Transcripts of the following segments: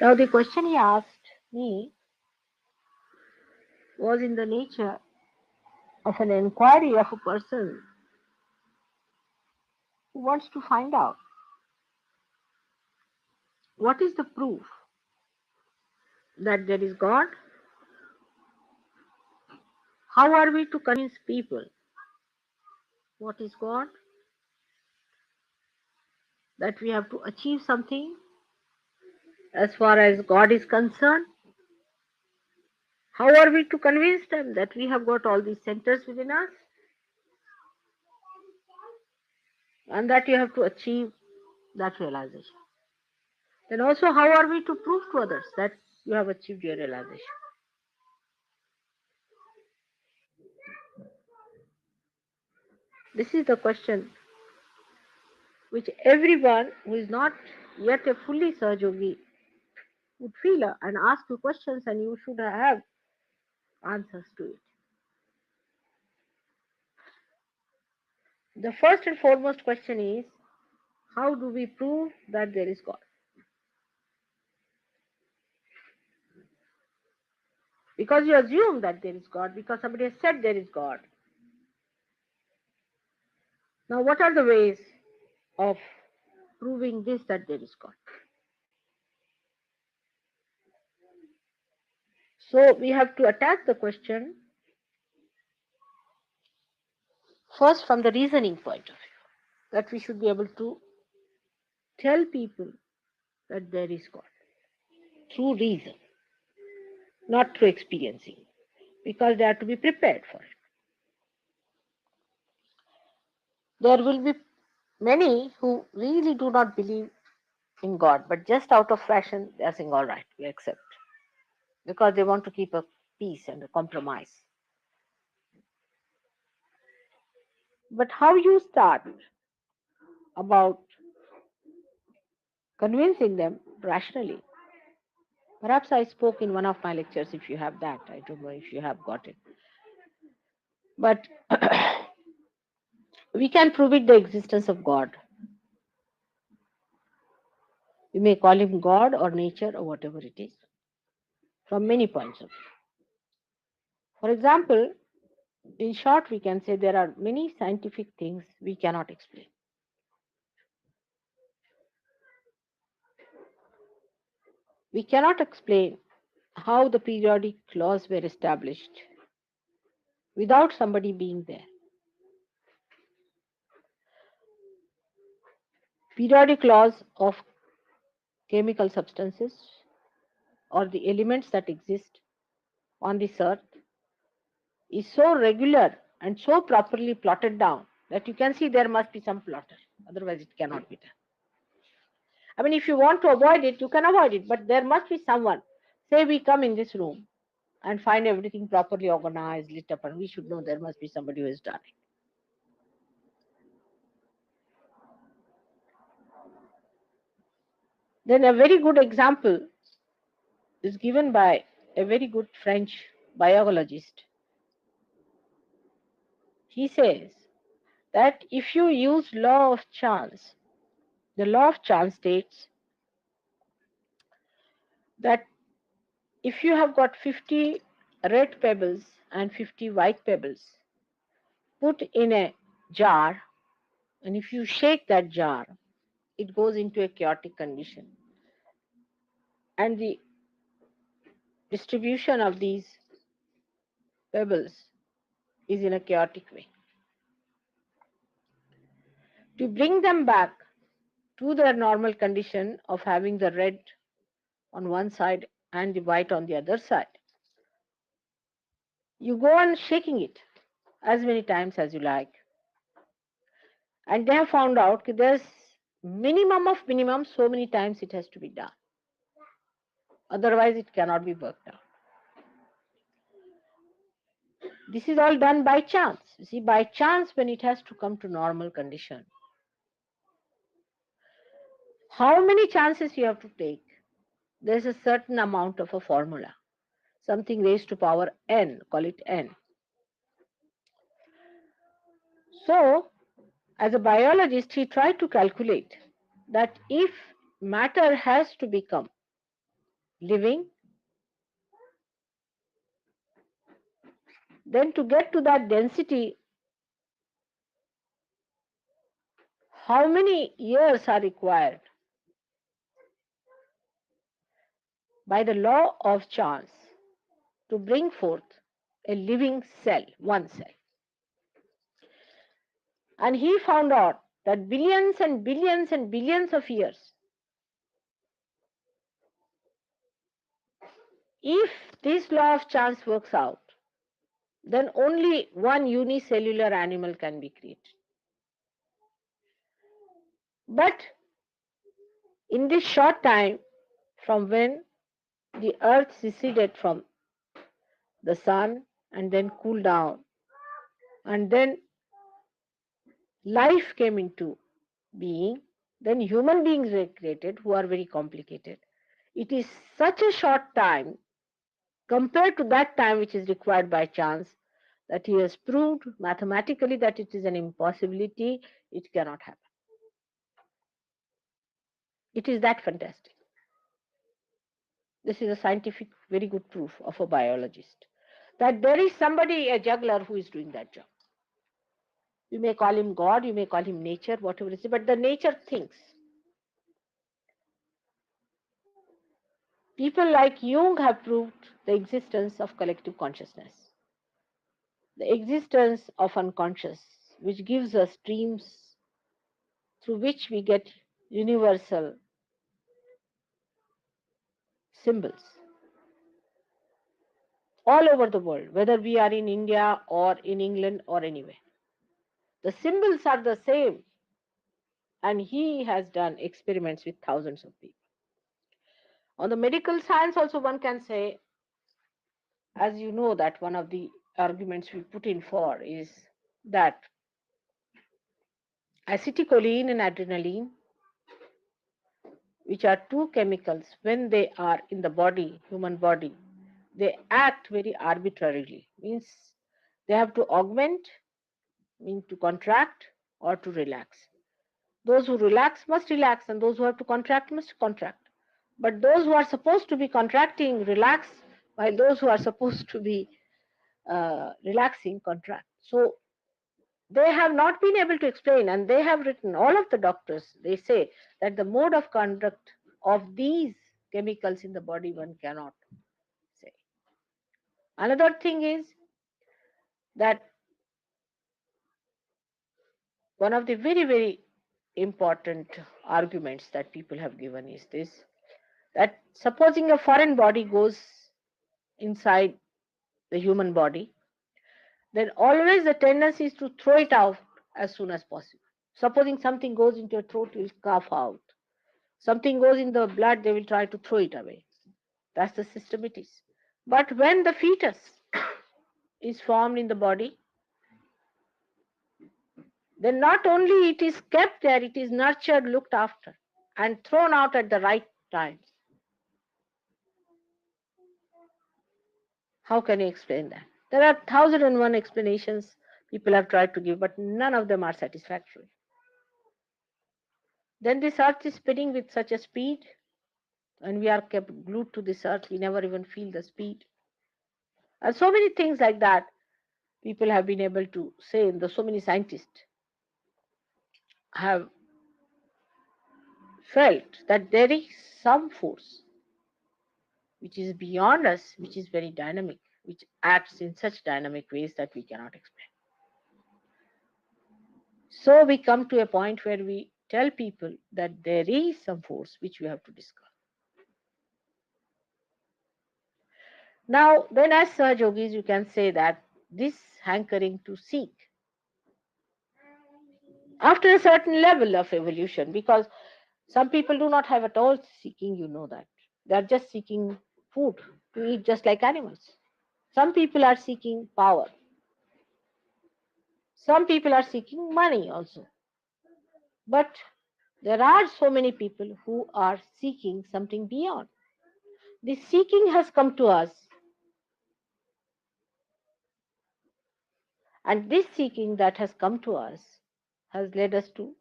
Now, the question he asked me was in the nature of an inquiry of a person who wants to find out what is the proof that there is God. How are we to convince people what is God? That we have to achieve something as far as God is concerned. How are we to convince them that we have got all these centers within us and that you have to achieve that realization? Then also, how are we to prove to others that you have achieved your realization? This is the question which everyone who is not yet a fully Sahajogi would feel and ask you questions, and you should have answers to it. The first and foremost question is, how do we prove that there is God? Because you assume that there is God, because somebody has said there is God. Now, what are the ways of proving this, that there is God? So, we have to attack the question first from the reasoning point of view, that we should be able to tell people that there is God through reason, not through experiencing, because they have to be prepared for it. There will be many who really do not believe in God, but just out of fashion, they are saying, all right, we accept, because they want to keep a peace and a compromise. But how you start about convincing them rationally? Perhaps I spoke in one of my lectures, if you have that. I don't know if you have got it. But we can prove it the existence of God. You may call him God or nature or whatever it is, from many points of view. For example, in short, we can say there are many scientific things we cannot explain. We cannot explain how the periodic laws were established without somebody being there. Periodic laws of chemical substances or the elements that exist on this earth is so regular and so properly plotted down that you can see there must be some plotter. Otherwise, it cannot be done. I mean, if you want to avoid it, you can avoid it, but there must be someone. Say we come in this room and find everything properly organized, lit up, and we should know there must be somebody who has done it. Then a very good example is given by a very good French biologist. He says that if you use law of chance, the law of chance states that if you have got 50 red pebbles and 50 white pebbles put in a jar, and if you shake that jar, it goes into a chaotic condition. And the distribution of these pebbles is in a chaotic way. To bring them back to their normal condition of having the red on one side and the white on the other side, you go on shaking it as many times as you like. And they have found out that there's minimum of minimum so many times it has to be done. Otherwise, it cannot be worked out. This is all done by chance. You see, by chance, when it has to come to normal condition, how many chances you have to take? There's a certain amount of a formula, something raised to power n, call it n. So, as a biologist, he tried to calculate that if matter has to become living, then to get to that density, how many years are required? By the law of chance, to bring forth a living cell, one cell. And he found out that billions and billions and billions of years, if this law of chance works out, then only one unicellular animal can be created. But in this short time, from when the earth seceded from the sun and then cooled down, and then life came into being, then human beings were created who are very complicated. It is such a short time compared to that time which is required by chance that he has proved mathematically that it is an impossibility, it cannot happen. It is that fantastic. This is a scientific, very good proof of a biologist that there is somebody, a juggler, who is doing that job. You may call him God, you may call him nature, whatever it is, but the nature thinks. People like Jung have proved the existence of collective consciousness, the existence of unconscious, which gives us dreams through which we get universal symbols all over the world, whether we are in India or in England or anywhere. The symbols are the same, and he has done experiments with thousands of people. On the medical science, also, one can say, as you know, that one of the arguments we put in for is that acetylcholine and adrenaline, which are two chemicals, when they are in the body, human body, they act very arbitrarily. Means they have to augment, mean to contract or to relax. Those who relax must relax, and those who have to contract must contract. But those who are supposed to be contracting relax, while those who are supposed to be relaxing contract. So they have not been able to explain, and they have written, all of the doctors, they say that the mode of conduct of these chemicals in the body one cannot say. Another thing is that one of the very, very important arguments that people have given is this, that supposing a foreign body goes inside the human body, then always the tendency is to throw it out as soon as possible. Supposing something goes into your throat, you will cough out. Something goes in the blood, they will try to throw it away. That's the system it is. But when the fetus is formed in the body, then not only it is kept there, it is nurtured, looked after, and thrown out at the right time. How can you explain that? There are 1001 explanations people have tried to give, but none of them are satisfactory. Then this earth is spinning with such a speed, and we are kept glued to this earth, we never even feel the speed. And so many things like that people have been able to say, and so many scientists have felt that there is some force which is beyond us, which is very dynamic, which acts in such dynamic ways that we cannot explain. So we come to a point where we tell people that there is some force which we have to discover. Now, then, as Sir Yogis, you can say that this hankering to seek after a certain level of evolution, because some people do not have at all seeking, you know that. They are just seeking food to eat just like animals. Some people are seeking power. Some people are seeking money also. But there are so many people who are seeking something beyond. This seeking has come to us, and this seeking that has come to us has led us to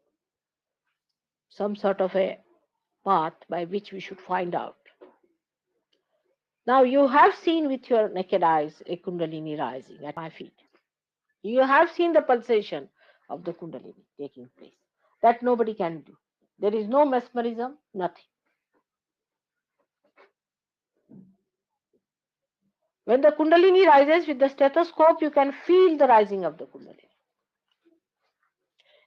some sort of a path by which we should find out. Now you have seen with your naked eyes a Kundalini rising at my feet. You have seen the pulsation of the Kundalini taking place. That nobody can do. There is no mesmerism, nothing. When the Kundalini rises with the stethoscope, you can feel the rising of the Kundalini.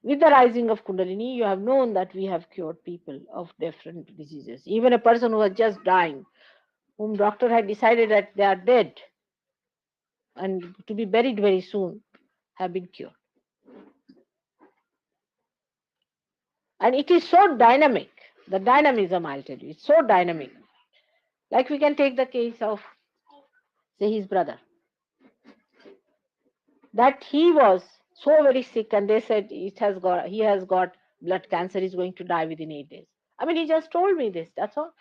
With the rising of Kundalini, you have known that we have cured people of different diseases. Even a person who was just dying, whom doctor had decided that they are dead and to be buried very soon, have been cured. And it is so dynamic. The dynamism, I'll tell you, it's so dynamic. Like we can take the case of, say, his brother, that he was so very sick, and they said he has got blood cancer, he's going to die within 8 days. I mean, he just told me this, that's all.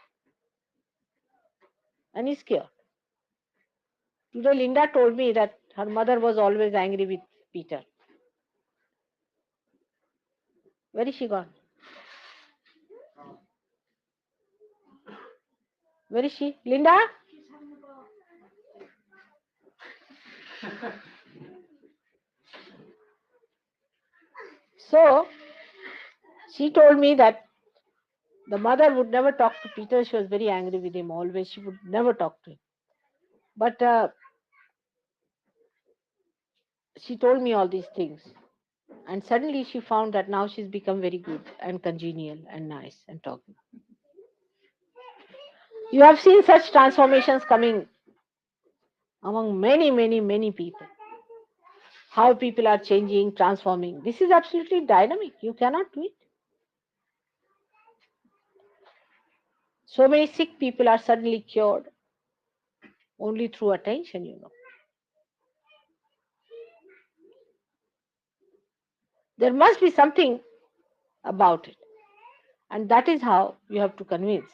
And he's cured. Today, Linda told me that her mother was always angry with Peter. Where is she gone? Where is she? Linda? So, she told me that the mother would never talk to Peter. She was very angry with him always. She would never talk to him. But she told me all these things. And suddenly she found that now she's become very good and congenial and nice and talking. You have seen such transformations coming among many, many, many people. How people are changing, transforming. This is absolutely dynamic. You cannot do it. So many sick people are suddenly cured only through attention. There must be something about it. And that is how you have to convince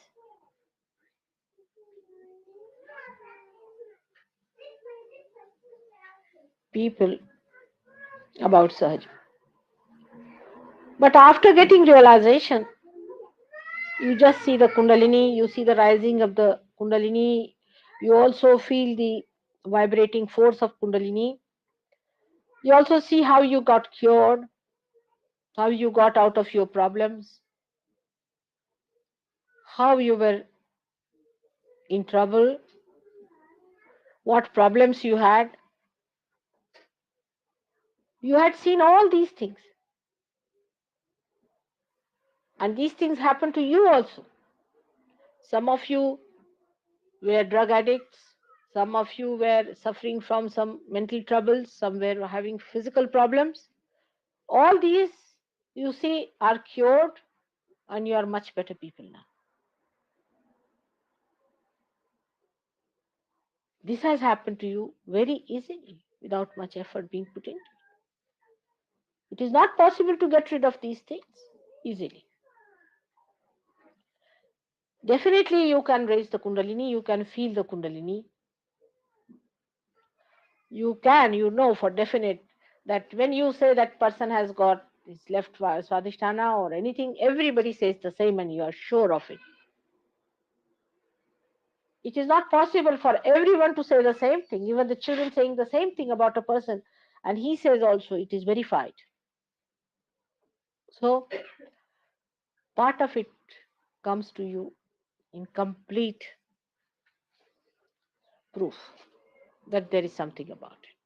people about Sahaj. But after getting realization, you just see the Kundalini, you see the rising of the Kundalini, you also feel the vibrating force of Kundalini. You also see how you got cured, how you got out of your problems, how you were in trouble, what problems you had. You had seen all these things. And these things happen to you also. Some of you were drug addicts, some of you were suffering from some mental troubles, some were having physical problems. All these, you see, are cured and you are much better people now. This has happened to you very easily without much effort being put into it. It is not possible to get rid of these things easily. Definitely, you can raise the Kundalini, you can feel the Kundalini. You know for definite that when you say that person has got this left Swadhisthana or anything, everybody says the same and you are sure of it. It is not possible for everyone to say the same thing, even the children saying the same thing about a person, and he says also it is verified. So, part of it comes to you in complete proof that there is something about it.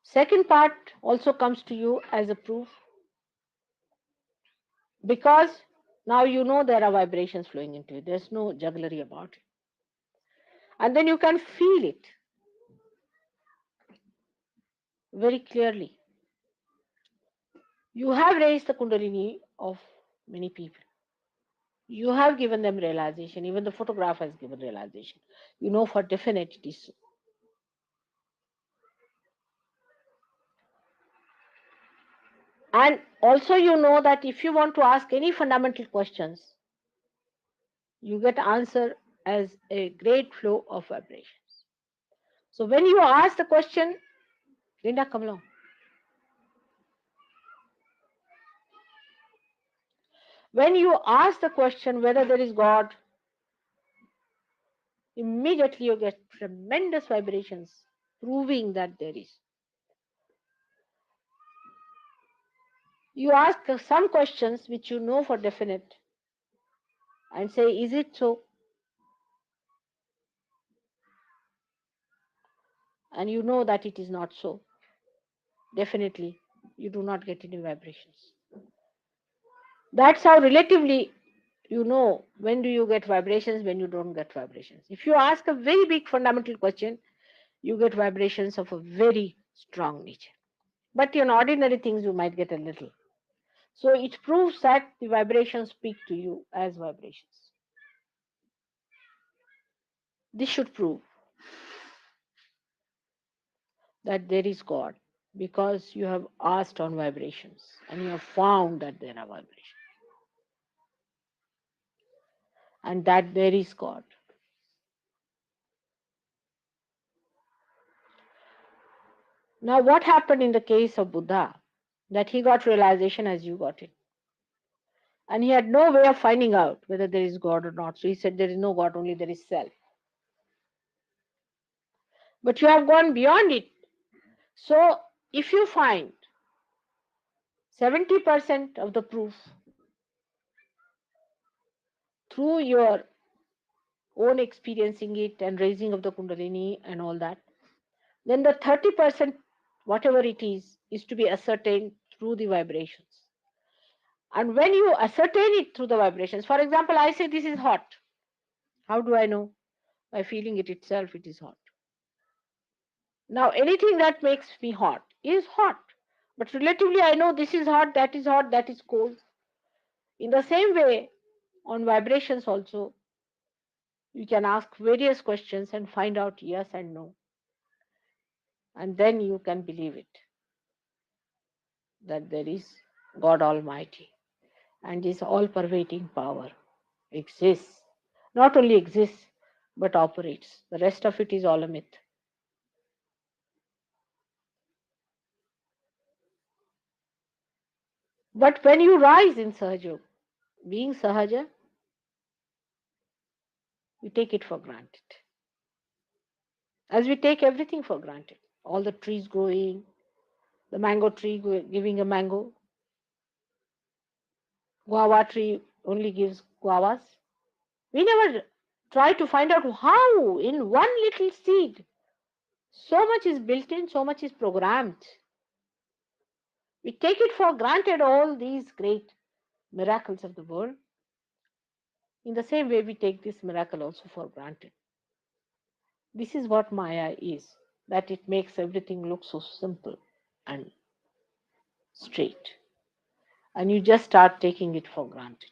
Second part also comes to you as a proof because now you know there are vibrations flowing into it. There's no jugglery about it. And then you can feel it very clearly. You have raised the Kundalini of many people. You have given them realization. Even the photograph has given realization. You know for definite it is so. And also you know that if you want to ask any fundamental questions, you get answer as a great flow of vibrations. So when you ask the question, Linda, come along. When you ask the question whether there is God, immediately you get tremendous vibrations proving that there is. You ask some questions which you know for definite and say, is it so? And you know that it is not so. Definitely, you do not get any vibrations. That's how relatively you know when do you get vibrations, when you don't get vibrations. If you ask a very big fundamental question, you get vibrations of a very strong nature. But in ordinary things, you might get a little. So it proves that the vibrations speak to you as vibrations. This should prove that there is God because you have asked on vibrations and you have found that there are vibrations and that there is God. Now, what happened in the case of Buddha? That he got realization as you got it. And he had no way of finding out whether there is God or not. So he said, there is no God, only there is self. But you have gone beyond it. So if you find 70% of the proof through your own experiencing it and raising of the Kundalini and all that, then the 30%, whatever it is to be ascertained through the vibrations. And when you ascertain it through the vibrations, for example, I say this is hot. How do I know? By feeling it itself, it is hot. Now, anything that makes me hot is hot. But relatively, I know this is hot, that is cold. In the same way, on vibrations also, you can ask various questions and find out yes and no. And then you can believe it that there is God Almighty and this all pervading power exists. Not only exists, but operates. The rest of it is all a myth. But when you rise in Sahaja, being Sahaja, we take it for granted. As we take everything for granted. All the trees growing, the mango tree giving a mango, guava tree only gives guavas. We never try to find out how, in one little seed, so much is built in, so much is programmed. We take it for granted, all these great miracles of the world. In the same way, we take this miracle also for granted. This is what Maya is, that it makes everything look so simple and straight. And you just start taking it for granted.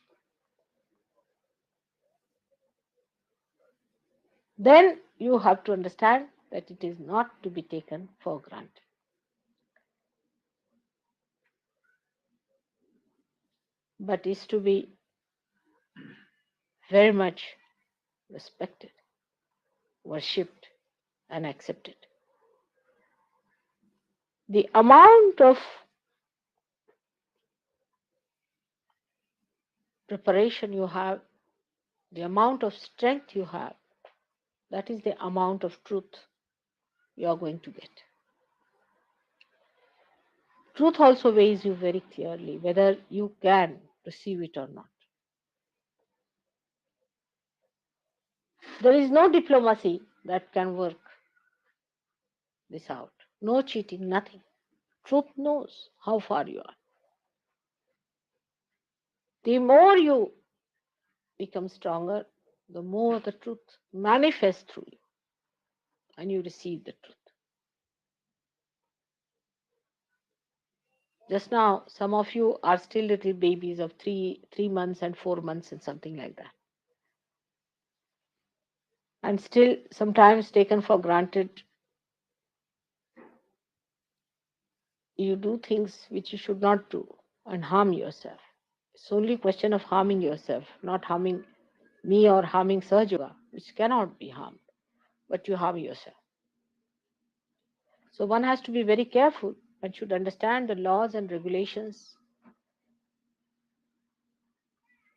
Then you have to understand that it is not to be taken for granted, but is to be very much respected, worshipped, and accepted. The amount of preparation you have, the amount of strength you have, that is the amount of truth you are going to get. Truth also weighs you very clearly whether you can receive it or not. There is no diplomacy that can work this out. No cheating, nothing. Truth knows how far you are. The more you become stronger, the more the truth manifests through you and you receive the truth. Just now, some of you are still little babies of 3 months and 4 months and something like that. And still sometimes taken for granted. You do things which you should not do and harm yourself. It's only a question of harming yourself, not harming me or harming Sahaj Yoga, which cannot be harmed, but you harm yourself. So one has to be very careful and should understand the laws and regulations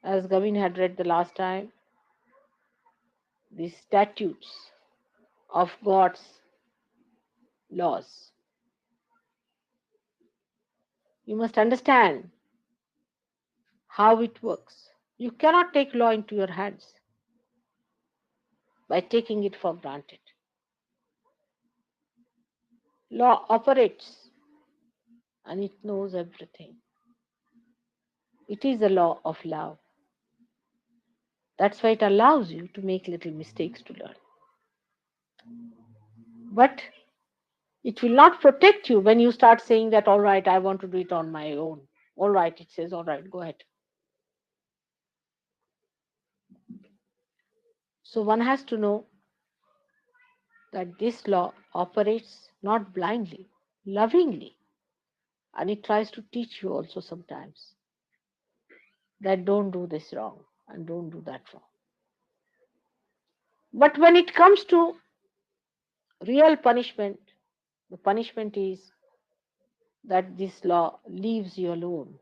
as Gavin had read the last time, the statutes of God's laws. You must understand how it works. You cannot take law into your hands by taking it for granted. Law operates and it knows everything. It is a law of love. That's why it allows you to make little mistakes to learn. But it will not protect you when you start saying that, all right, I want to do it on my own. All right, it says, all right, go ahead. So one has to know that this law operates not blindly, lovingly. And it tries to teach you also sometimes that don't do this wrong and don't do that wrong. But when it comes to real punishment, the punishment is that this law leaves you alone.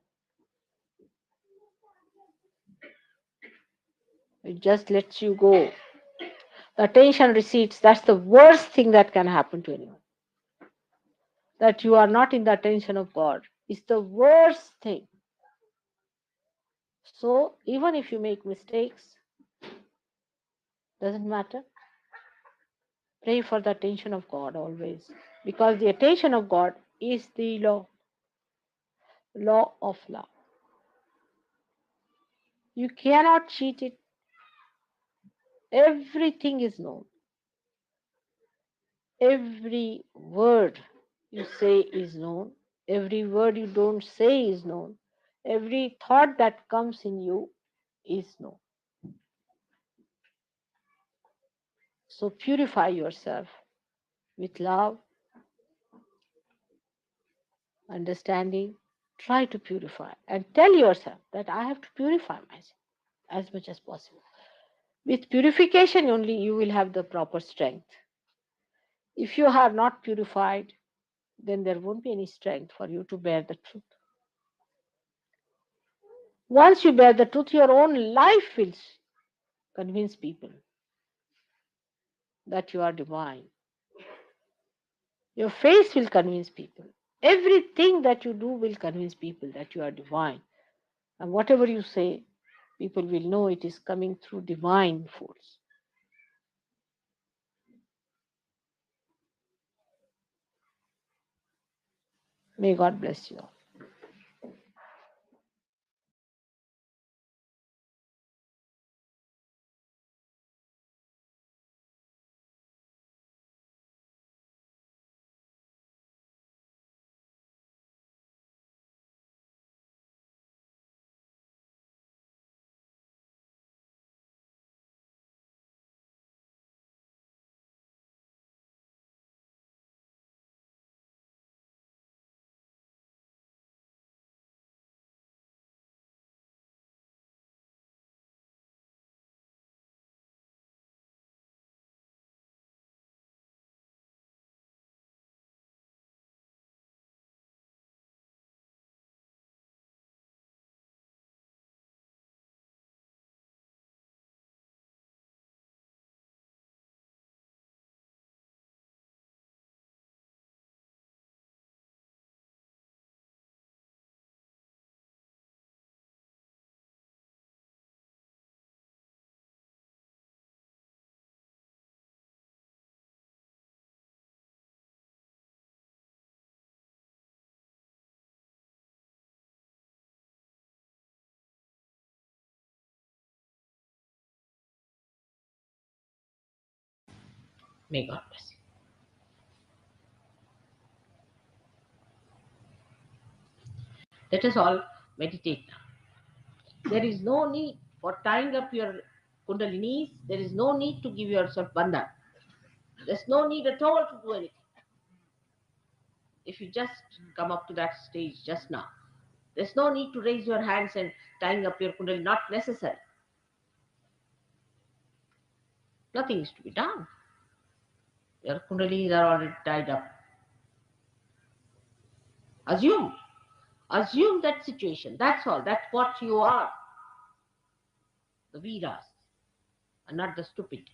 It just lets you go. The attention recedes. That's the worst thing that can happen to anyone. That you are not in the attention of God is the worst thing. So even if you make mistakes, doesn't matter. Pray for the attention of God always. Because the attention of God is the law of love. You cannot cheat it. Everything is known. Every word you say is known. Every word you don't say is known. Every thought that comes in you is known. So purify yourself with love, understanding. Try to purify and tell yourself that I have to purify myself as much as possible. With purification only you will have the proper strength. If you are not purified, then there won't be any strength for you to bear the truth. Once you bear the truth, your own life will convince people that you are divine. Your face will convince people. Everything that you do will convince people that you are divine. And whatever you say, people will know it is coming through divine force. May God bless you all. May God bless you. Let us all meditate now. There is no need for tying up your kundalinis. There is no need to give yourself bandhan. There's no need at all to do anything. If you just come up to that stage just now, there's no need to raise your hands and tying up your kundalini. Not necessary. Nothing is to be done. Your kundalinis are already tied up. Assume that situation. That's all. That's what you are. the Vedas, and not the stupid.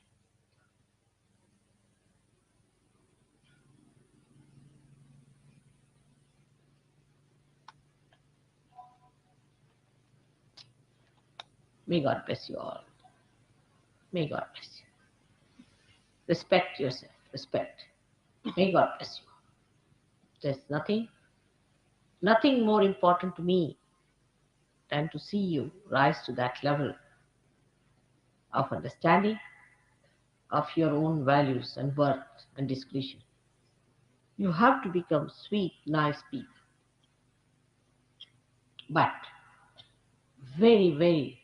May God bless you all. May God bless you. Respect yourself. Respect. May God bless you. There's nothing more important to me than to see you rise to that level of understanding of your own values and worth and discretion. You have to become sweet, nice people, but very, very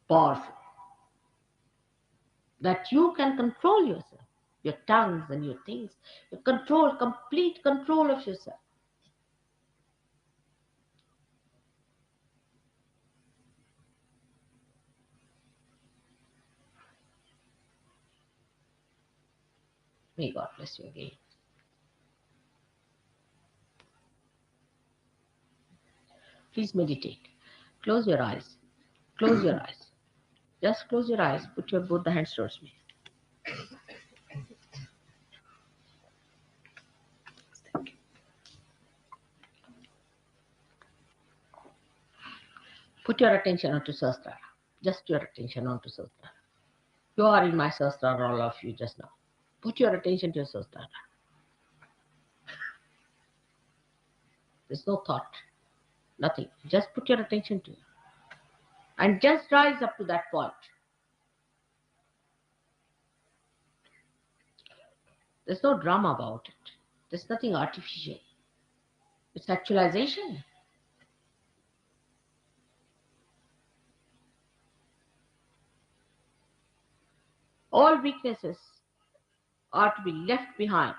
powerful. That you can control yourself, your tongues and your things. You control, complete control of yourself. May God bless you again. Please meditate. Close your eyes. Close your eyes. Just close your eyes. Put your both the hands towards me. Put your attention onto Sahasrara. Just your attention onto Sahasrara. You are in my Sahasrara, all of you just now. Put your attention to your Sahasrara. There's no thought, nothing. Just put your attention to it. And just rise up to that point. There's no drama about it. There's nothing artificial. It's actualization. All weaknesses are to be left behind.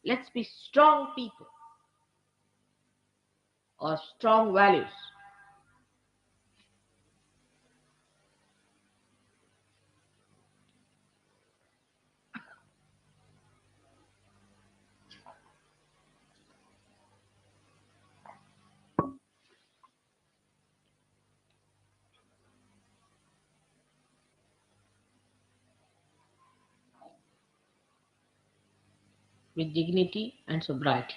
Let's be strong people or strong values. With dignity and sobriety.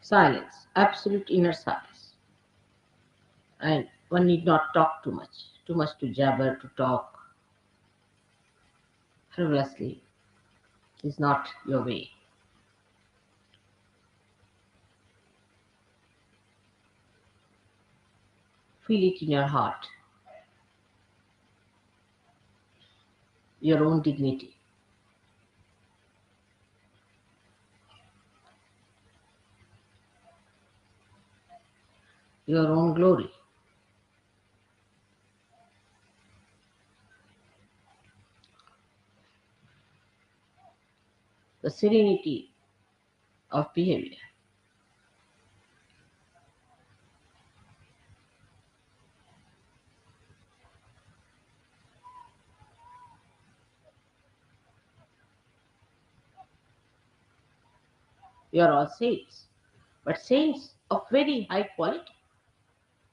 Silence, absolute inner silence. And one need not talk too much to jabber, to talk frivolously is not your way. Feel it in your heart, your own dignity, your own glory, the serenity of behavior. We are all saints, but saints of very high quality,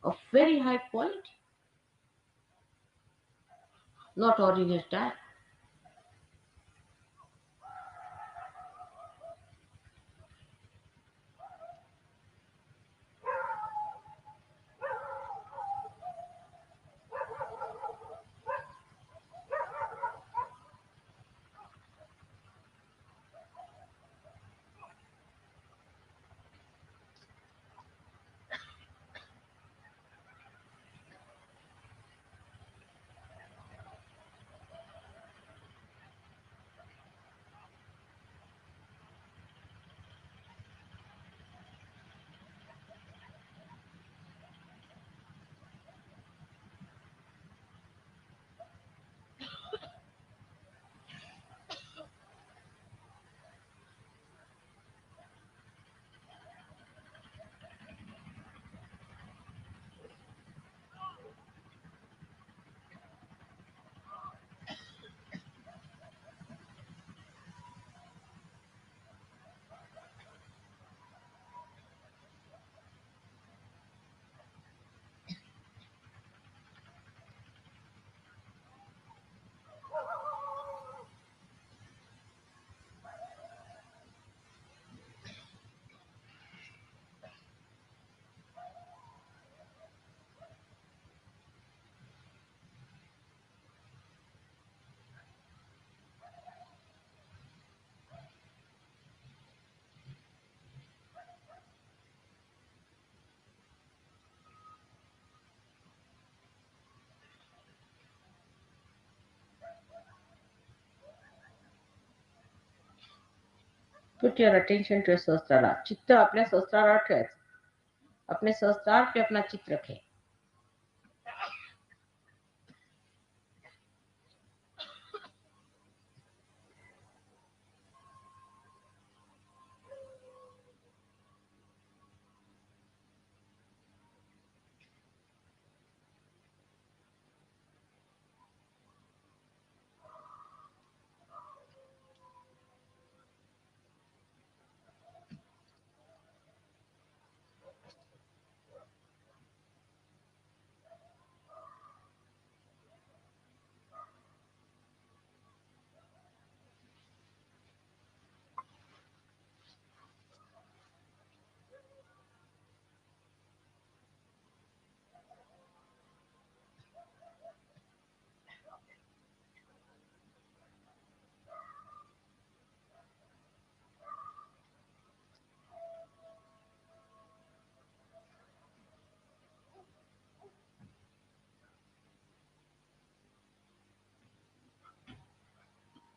of very high quality, not ordinary type. Put your attention to सहस्त्रार. चित्त अपने सहस्त्रार ठेवायचं. अपने सहस्त्रार पे अपना चित्त रखें.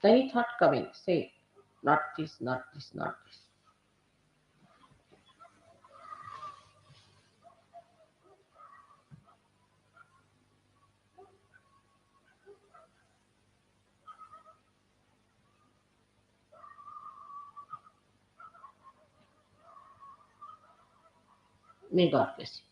Any thought coming, say, not this, not this, not this. May God bless you.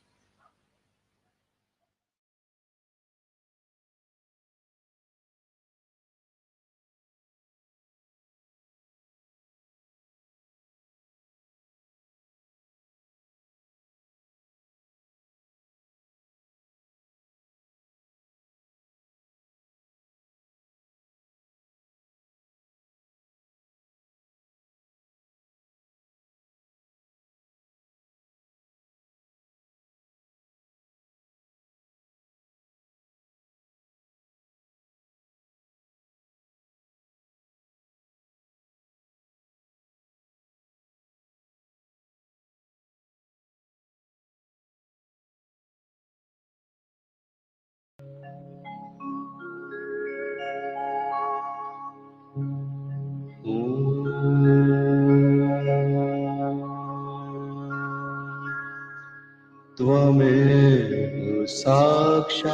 त्वमेव साक्षात्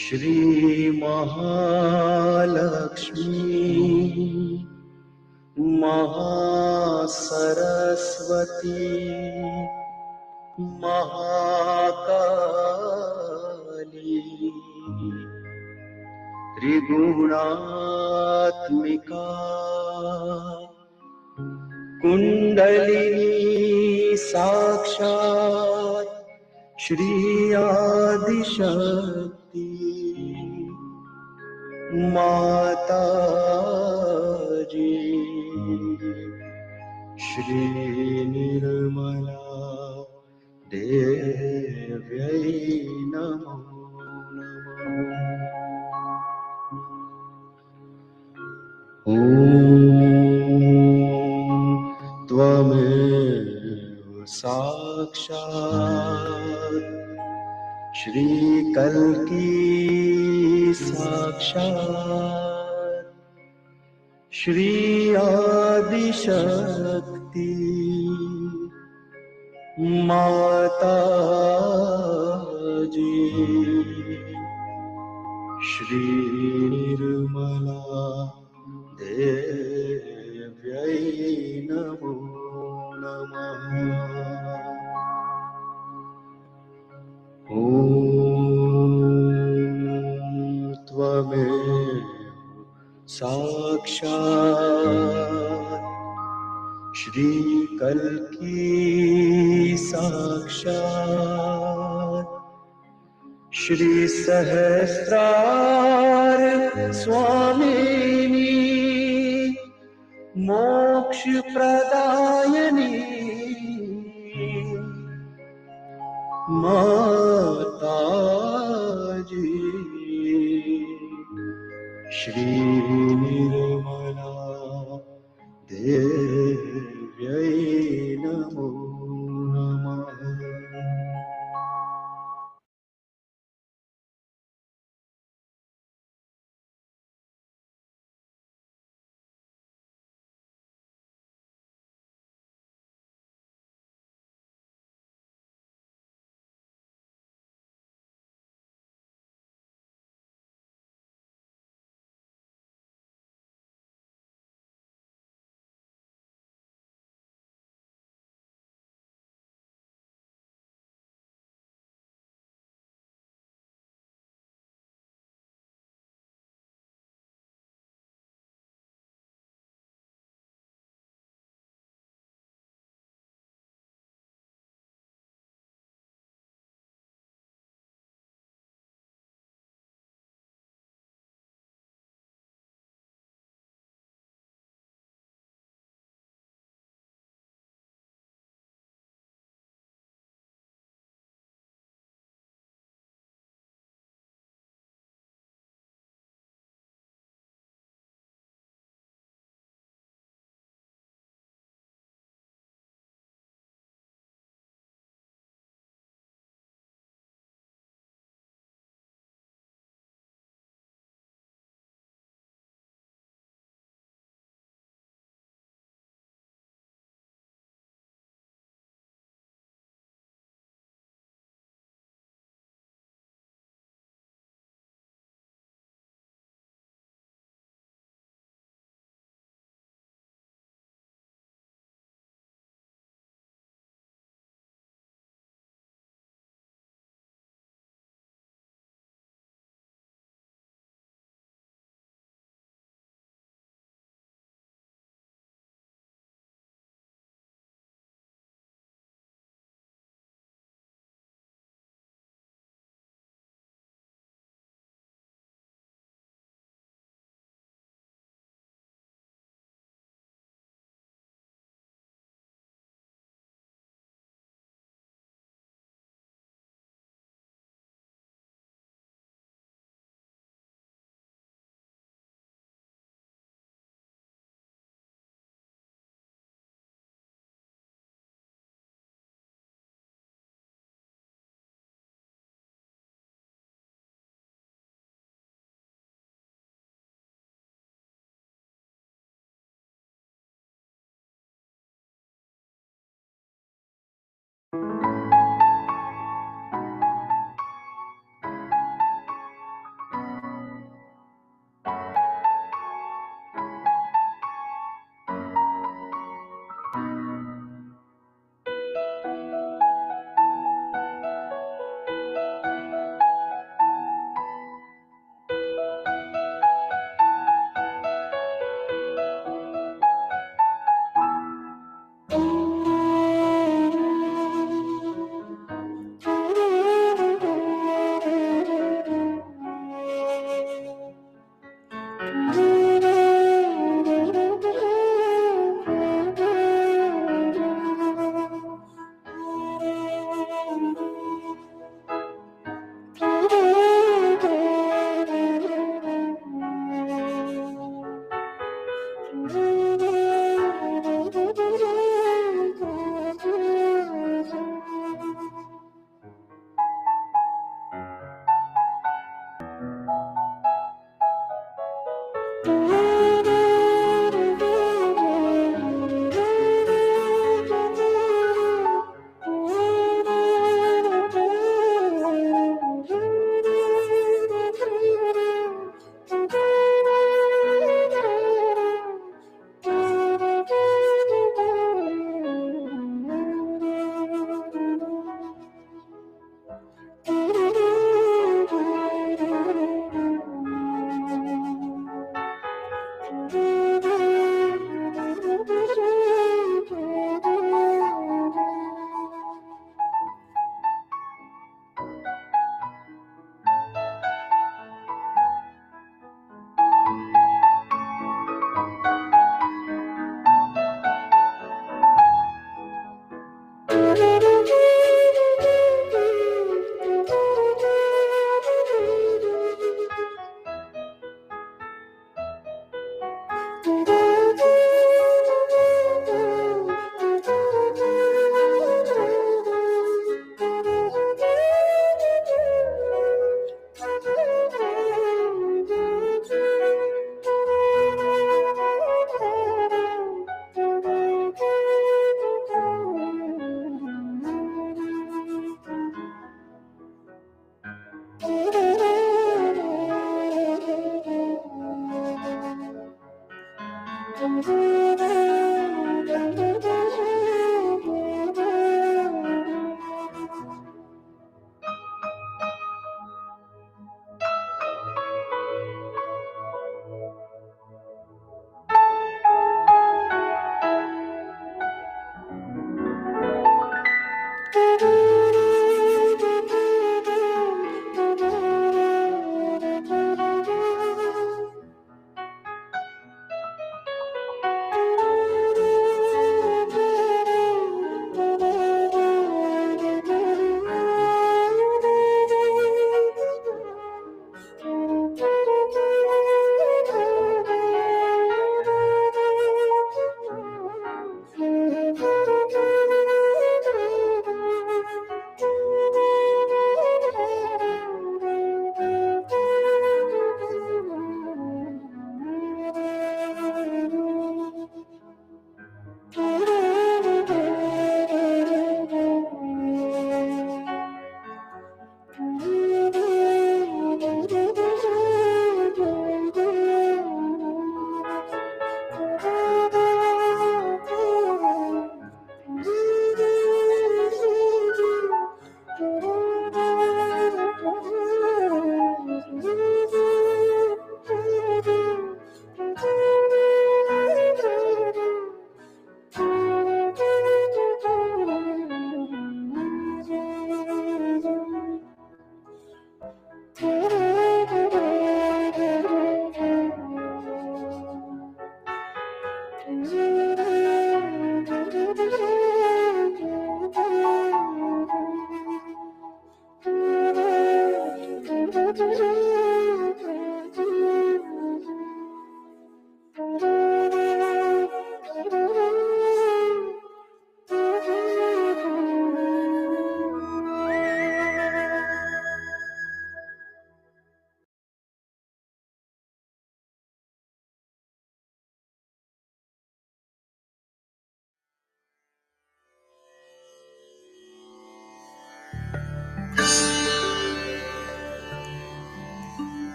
श्री महालक्ष्मी महासरस्वती महाकाली त्रिगुणात्मिका कुण्डलिनी साक्षात् श्री आदिशक्ति माताजी श्री निर्मला देव्यै नमो नमः। ॐ त्वमेव साक्षात् श्री कल्की साक्षात् श्री आदिशक्ति माताजी श्री निर्मला देव्यै नमो नमः। ॐ त्वमेव साक्षात् श्री कल्की साक्षात् श्री सहस्रार स्वामिनी मोक्ष प्रदायिनी माताजी श्री निर्मला देव्यै नमो